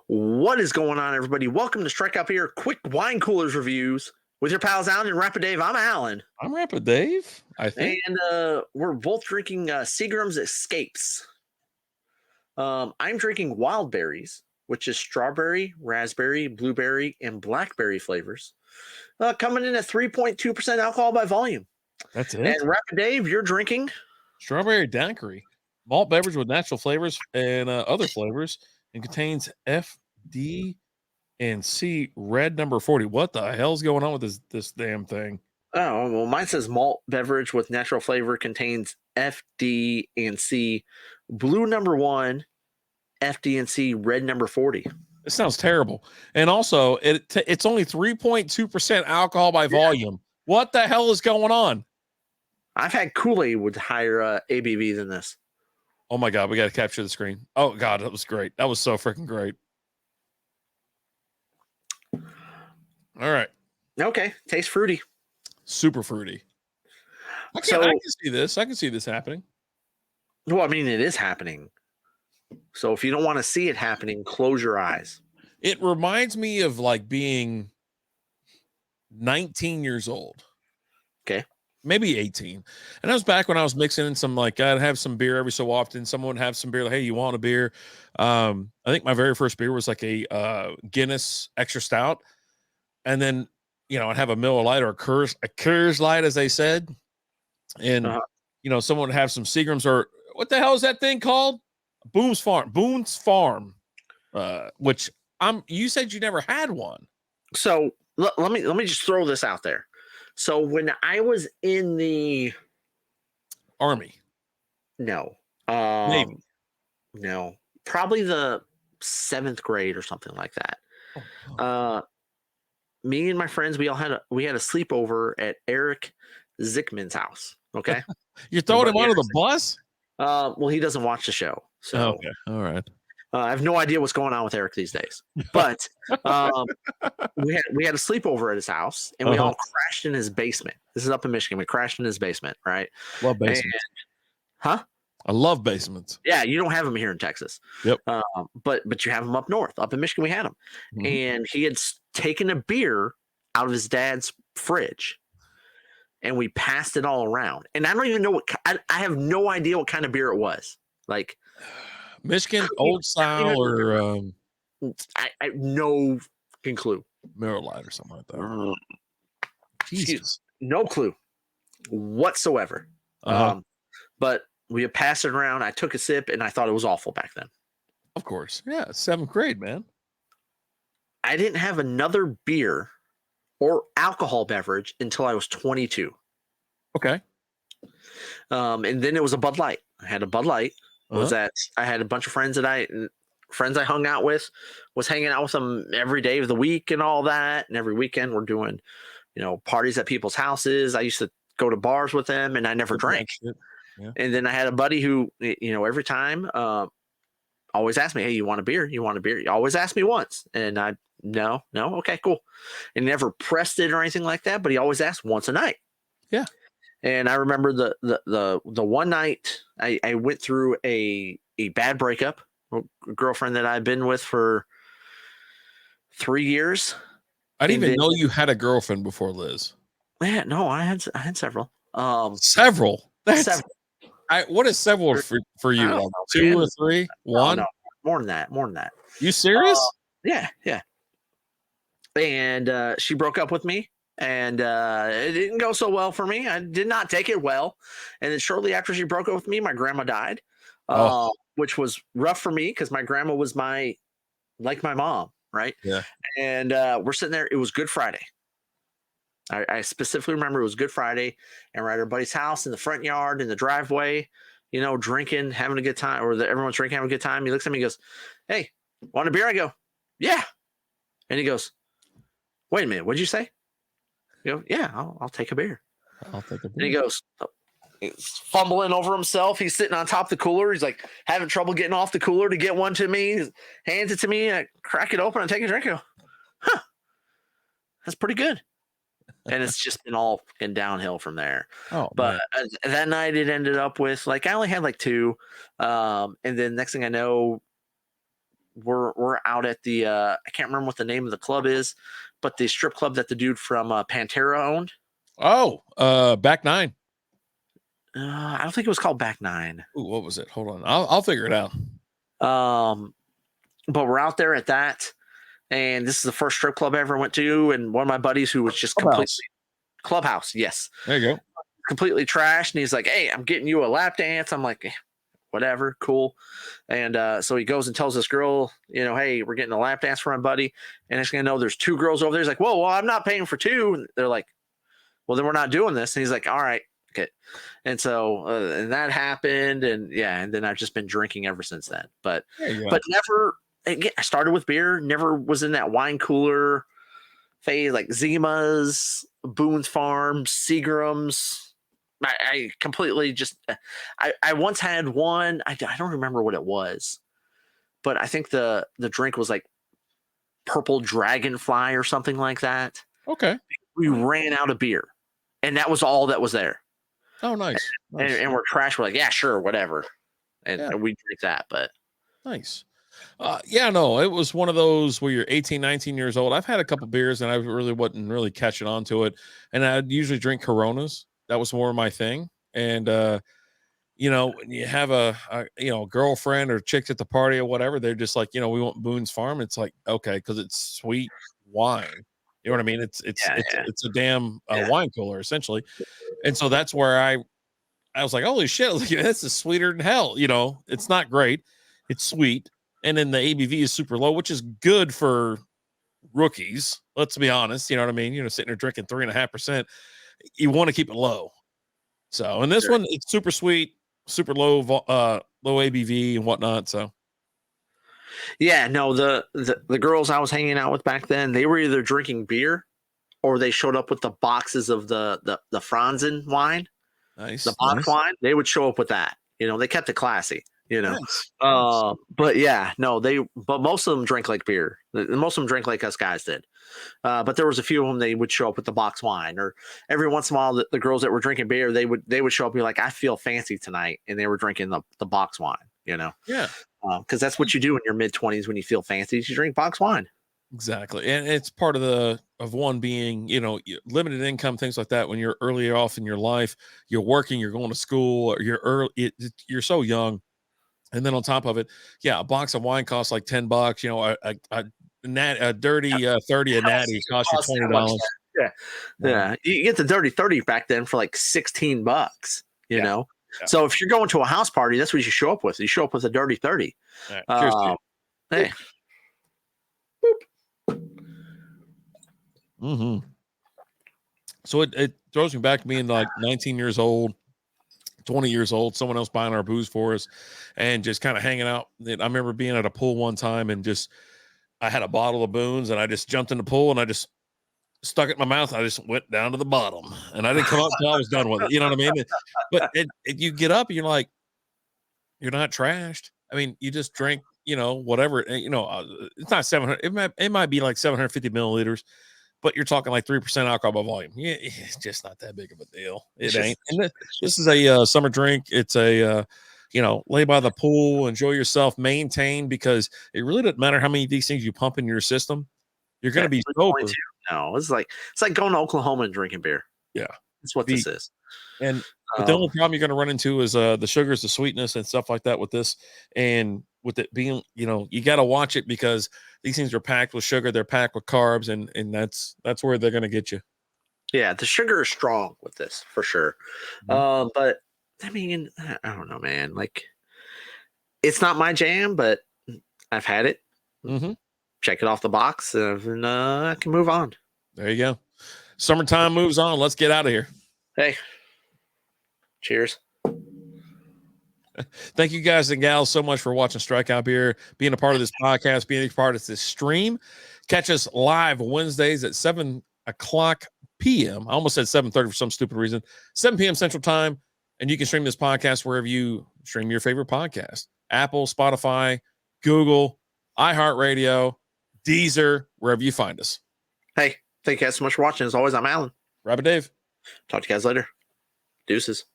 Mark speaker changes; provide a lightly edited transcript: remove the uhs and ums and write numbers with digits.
Speaker 1: What is going on, everybody? Welcome to Strikeout Beer Quick Wine Coolers Reviews with your pals Alan and Rapid Dave. I'm Alan.
Speaker 2: I'm Rapid Dave, I think.
Speaker 1: And we're both drinking Seagram's Escapes. I'm drinking Wild Berries, which is strawberry, raspberry, blueberry, and blackberry flavors. Coming in at 3.2% alcohol by volume.
Speaker 2: That's it.
Speaker 1: And Rapid Dave, you're drinking
Speaker 2: Strawberry Daiquiri, malt beverage with natural flavors and other flavors, and contains F, D, and C red number 40. What the hell's going on with this damn thing?
Speaker 1: Oh, well, mine says malt beverage with natural flavor contains F, D, and C, blue number 1, F, D, and C, red number 40.
Speaker 2: It sounds terrible. And also, it's only 3.2% alcohol by volume. What the hell is going on?
Speaker 1: I've had Kool-Aid with higher ABV than this.
Speaker 2: Oh, my God. We got to capture the screen. Oh, God. That was great. That was so freaking great. All right.
Speaker 1: Okay. Tastes fruity.
Speaker 2: Super fruity. I can see this. I can see this happening.
Speaker 1: Well, I mean, it is happening. So if you don't want to see it happening, close your eyes.
Speaker 2: It reminds me of like being 19 years old.
Speaker 1: Okay.
Speaker 2: Maybe 18. And that was back when I was mixing in some, like, I'd have some beer every so often. Someone would have some beer, like, hey, you want a beer? I think my very first beer was like a Guinness Extra Stout. And then, you know, I'd have a Miller Lite or a Coors Light, as they said. And, you know, someone would have some Seagrams or what the hell is that thing called? Boone's Farm, which you said you never had one.
Speaker 1: So let me just throw this out there. So when I was in the
Speaker 2: Army,
Speaker 1: Navy, no, probably the 7th grade or something like that. Me and my friends, we had a sleepover at Eric Zickman's house. Okay,
Speaker 2: you're throwing him under the bus.
Speaker 1: Well, he doesn't watch the show, so
Speaker 2: okay, all right.
Speaker 1: I have no idea what's going on with Eric these days. But we had a sleepover at his house, and we all crashed in his basement. This is up in Michigan. We crashed in his basement, right?
Speaker 2: Love basements. I love basements.
Speaker 1: Yeah, you don't have them here in Texas.
Speaker 2: Yep.
Speaker 1: But you have them up north. Up in Michigan, we had them. Mm-hmm. And he had taken a beer out of his dad's fridge, and we passed it all around. And I don't even know I have no idea what kind of beer it was. Like
Speaker 2: Michigan old style or
Speaker 1: I no fucking clue.
Speaker 2: Miller Lite or something like that. Jesus.
Speaker 1: No clue whatsoever. But we had passed it around. I took a sip and I thought it was awful back then.
Speaker 2: Of course. Yeah, 7th grade, man.
Speaker 1: I didn't have another beer or alcohol beverage until I was 22.
Speaker 2: Okay.
Speaker 1: And then it was a Bud Light. I had a Bud Light. I had a bunch of friends I hung out with, was hanging out with them every day of the week and all that. And every weekend we're doing, you know, parties at people's houses. I used to go to bars with them and I never drank. Yeah. And then I had a buddy who, you know, every time always asked me, hey, you want a beer? You want a beer? You always asked me once. And I, no. Okay, cool. And never pressed it or anything like that. But he always asked once a night.
Speaker 2: Yeah.
Speaker 1: And I remember the one night I went through a bad breakup, a girlfriend that I've been with for 3 years.
Speaker 2: I didn't even know you had a girlfriend before Liz.
Speaker 1: Yeah, no, I had several.
Speaker 2: Several.
Speaker 1: Several.
Speaker 2: What is several for you? Like 2 or 3? 1?
Speaker 1: No, more than that.
Speaker 2: You serious?
Speaker 1: Yeah. And she broke up with me. And it didn't go so well for me. I did not take it well. And then shortly after she broke up with me, my grandma died, which was rough for me because my grandma was like my mom, right?
Speaker 2: Yeah.
Speaker 1: And we're sitting there. It was Good Friday. I specifically remember it was Good Friday, and we're at our buddy's house in the front yard, in the driveway, you know, drinking, having a good time, or everyone's drinking, having a good time. He looks at me and goes, hey, want a beer? I go, yeah. And he goes, wait a minute, what'd you say? You know, yeah, I'll take a beer.
Speaker 2: I'll take a beer.
Speaker 1: And he goes, he's fumbling over himself. He's sitting on top of the cooler. He's like having trouble getting off the cooler to get one to me. He hands it to me. I crack it open. I take a drink. I go, that's pretty good. And it's just been all fucking downhill from there. But that night it ended up with, like, I only had like 2. And then next thing I know, we're out at the I can't remember what the name of the club is, but the strip club that the dude from Pantera owned.
Speaker 2: Oh, Back Nine.
Speaker 1: I don't think it was called Back Nine.
Speaker 2: Ooh, what was it? Hold on, I'll figure it out.
Speaker 1: But we're out there at that, and this is the first strip club I ever went to, and one of my buddies who was just completely Clubhouse. Yes,
Speaker 2: there you go.
Speaker 1: Completely trashed, and he's like, "Hey, I'm getting you a lap dance." I'm like, whatever, cool. And so he goes and tells this girl, hey, we're getting a lap dance for my buddy, and it's gonna know there's two girls over there. He's like, whoa, well, I'm not paying for two. And they're like, well, then we're not doing this. And he's like, all right, okay. And so and that happened, and then I've just been drinking ever since then. But never. Again, I started with beer, never was in that wine cooler phase, like Zima's, Boone's Farm, Seagram's. I completely just I once had one. I don't remember what it was, but I think the drink was like Purple Dragonfly or something like that.
Speaker 2: Okay.
Speaker 1: We ran out of beer, and that was all that was there.
Speaker 2: Oh, nice.
Speaker 1: And we're trash. We're like, yeah, sure, whatever, and we drink that. But
Speaker 2: nice. No, it was one of those where you're 18, 19 years old. I've had a couple beers, and I really wasn't really catching on to it, and I'd usually drink Coronas. That was more my thing. And, when you have a girlfriend or chicks at the party or whatever, they're just like, we want Boone's Farm. It's like, okay, because it's sweet wine. You know what I mean? It's a damn wine cooler, essentially. And so that's where I was like, holy shit, this is sweeter than hell. It's not great. It's sweet. And then the ABV is super low, which is good for rookies. Let's be honest. You know what I mean? Sitting there drinking 3.5%. You want to keep it low. So, and this one, it's super sweet, super low ABV and whatnot. So,
Speaker 1: the girls I was hanging out with back then, they were either drinking beer or they showed up with the boxes of the Franzen wine.
Speaker 2: Nice.
Speaker 1: The box wine. They would show up with that. They kept it classy.
Speaker 2: Nice.
Speaker 1: But most of them drank like beer. Most of them drank like us guys did. But there was a few of them, they would show up with the box wine, or every once in a while, the girls that were drinking beer, they would show up and be like, I feel fancy tonight. And they were drinking the box wine,
Speaker 2: Yeah.
Speaker 1: Because that's what you do in your mid-20s when you feel fancy. You drink box wine.
Speaker 2: Exactly. And it's part of one being, limited income, things like that. When you're earlier off in your life, you're working, you're going to school, or you're so young. And then on top of it, a box of wine costs like $10. A dirty 30 a natty costs you $20.
Speaker 1: Yeah. You get the dirty 30 back then for like $16. You know. So if you're going to a house party, that's what you show up with. You show up with a dirty 30.
Speaker 2: Right. Cheers to you.
Speaker 1: Hey.
Speaker 2: Mm-hmm. So it throws me back to being like 19 years old. 20 years old, someone else buying our booze for us and just kind of hanging out. I remember being at a pool one time and I had a bottle of Boone's and I just jumped in the pool and I just stuck it in my mouth. I just went down to the bottom and I didn't come up until I was done with it. You know what I mean? But you get up and you're like, you're not trashed. I mean, you just drink, whatever, it's not 700. It might be like 750 milliliters. But you're talking like 3% alcohol by volume. Yeah, it's just not that big of a deal. It ain't. And this is a summer drink. It's a, lay by the pool, enjoy yourself, maintain, because it really doesn't matter how many of these things you pump in your system. You're going to be sober.
Speaker 1: No, it's like going to Oklahoma and drinking beer.
Speaker 2: Yeah,
Speaker 1: that's what this is.
Speaker 2: But the only problem you're going to run into is the sugars, the sweetness, and stuff like that with this. And with it being, you got to watch it because these things are packed with sugar. They're packed with carbs, and that's where they're going to get you.
Speaker 1: Yeah, the sugar is strong with this for sure.
Speaker 2: Mm-hmm.
Speaker 1: But I mean, I don't know, man. Like, it's not my jam, but I've had it.
Speaker 2: Mm-hmm.
Speaker 1: Check it off the box, and I can move on.
Speaker 2: There you go. Summertime moves on. Let's get out of here.
Speaker 1: Hey, cheers.
Speaker 2: Thank you guys and gals so much for watching Strikeout Beer, being a part of this podcast, being a part of this stream. Catch us live Wednesdays at 7 o'clock p.m. I almost said 7:30 for some stupid reason. 7 p.m. Central Time. And you can stream this podcast wherever you stream your favorite podcast. Apple, Spotify, Google, iHeartRadio, Deezer, wherever you find us.
Speaker 1: Hey, thank you guys so much for watching. As always, I'm Alan.
Speaker 2: Rabbit Dave.
Speaker 1: Talk to you guys later. Deuces.